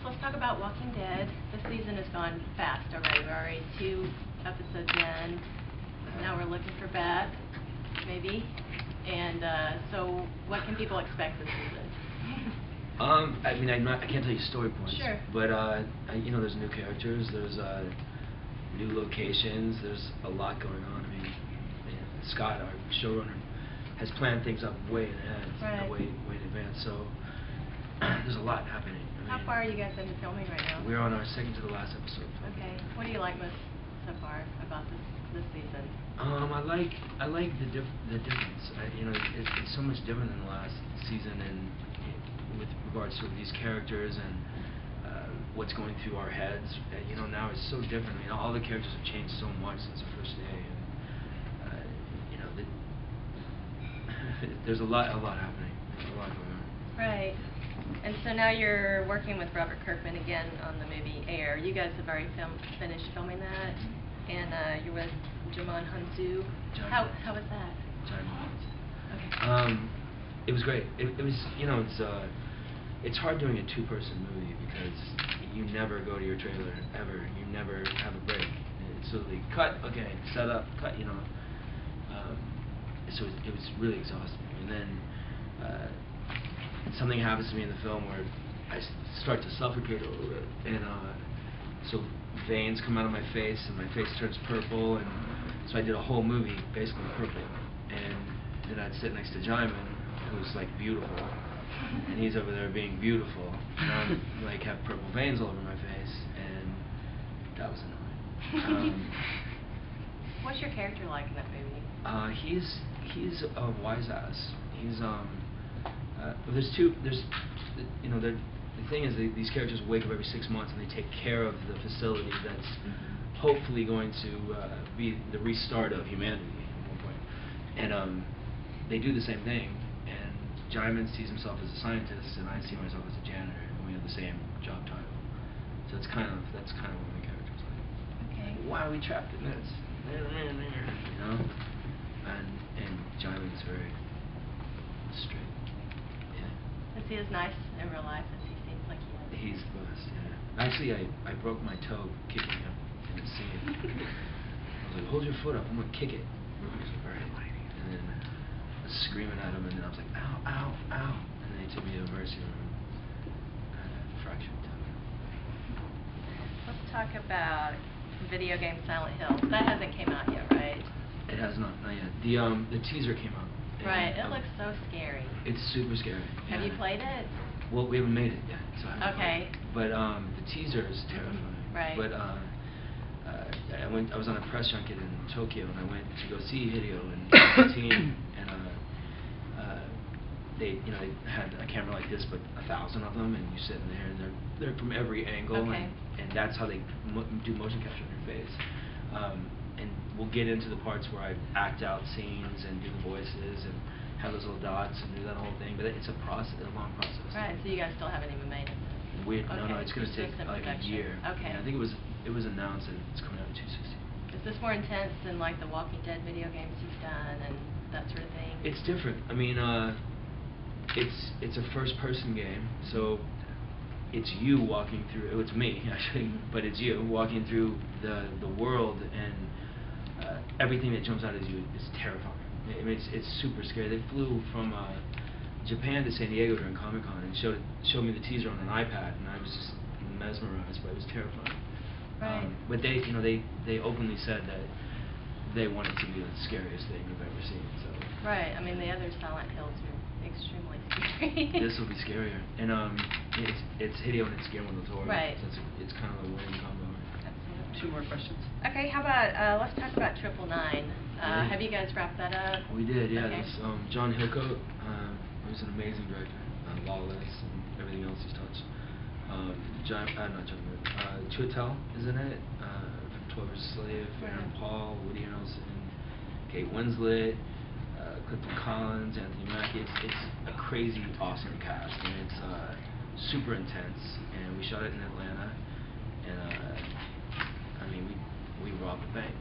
So let's talk about Walking Dead. This season has gone fast already. We're already 2 episodes in. Now we're looking for Beth, maybe. And so what can people expect this season? I mean, I can't tell you story points. Sure. But you know, there's new characters, there's new locations, there's a lot going on. I mean, Scott, our showrunner, has planned things up way in advance, Right. way in advance. So there's a lot happening. How far are you guys into filming right now? We're on our second to the last episode. Okay. What do you like most so far about this season? I like the difference. You know, it's so much different than the last season, and with regards to these characters and what's going through our heads. You know, now it's so different. I mean, all the characters have changed so much since the first day, and you know, there's a lot happening. There's a lot going on. Right. And so now you're working with Robert Kirkman again on the movie Air. You guys have already finished filming that, and you're with Jamon Hunsu. How was that? Okay. It was great. It was, you know, it's hard doing a 2-person movie because you never go to your trailer ever. You never have a break. It's literally cut, okay, set up, cut. You know. So it was really exhausting. And then something happens to me in the film where I start to suffocate a little bit, and so veins come out of my face, and my face turns purple, and so I did a whole movie basically purple. And then I'd sit next to Jaimin, who's like beautiful, and he's over there being beautiful, and I'm like have purple veins all over my face, and that was annoying. What's your character like in that movie? He's a wise ass. He's you know, the thing is these characters wake up every 6 months and they take care of the facility that's hopefully going to be the restart of humanity at one point. And they do the same thing, and Jaimin sees himself as a scientist and I see myself as a janitor, and we have the same job title. So that's kind of what my character's like. Okay. Why are we trapped in this? You know? And Jaimin's very straight. Is he as nice in real life as he seems like he is? He's the best, yeah. Actually, I broke my toe kicking him in the scene. I was like, hold your foot up, I'm going to kick it. He was like, all right. And then I was screaming at him, and then I was like, ow, ow, ow. And then he took me to the emergency room. Fractured toe. Let's talk about video game Silent Hill. That hasn't came out yet, right? It has not yet. The teaser came out. Right, it looks so scary. It's super scary. Have you played it? Well, we haven't made it yet, so I haven't okay. But the teaser is terrifying. Right. But I was on a press junket in Tokyo, and I went to go see Hideo and the team, and they had a camera like this, but 1,000 of them, and you sit in there, and they're from every angle, okay. and that's how they do motion capture on your face. And we'll get into the parts where I act out scenes and do the voices and have those little dots and do that whole thing. But it's a process, a long process. Right. So you guys still haven't even made it. No, it's going to take like a year. Okay. Yeah, I think it was announced that it's coming out in 2016. Is this more intense than like the Walking Dead video games you've done and that sort of thing? It's different. I mean, it's a first-person game, so it's you walking through. It's me actually, but it's you walking through the world, and everything that jumps out at you is terrifying. I mean, it's super scary. They flew from Japan to San Diego during Comic-Con and showed me the teaser on an iPad, and I was just mesmerized. But it was terrifying. Right. But they openly said that they want it to be the scariest thing we've ever seen. So. Right. I mean, the other Silent Hills are extremely scary. This will be scarier, and it's Hideo and it's Guillermo del Toro. Right. So it's kind of a winning combo. Absolutely. 2 more questions. Okay. How about let's talk about 999. Have you guys wrapped that up? We did, yeah. Okay. This, John Hillcoat, who's an amazing director, Lawless and everything else he's touched. Chiwetel is in it, from 12 Years a Slave, Aaron Paul, Woody Harrelson, Kate Winslet, Clifton Collins, Anthony Mackie. It's a crazy, awesome cast, and it's super intense. And we shot it in Atlanta, and I mean, we robbed the bank.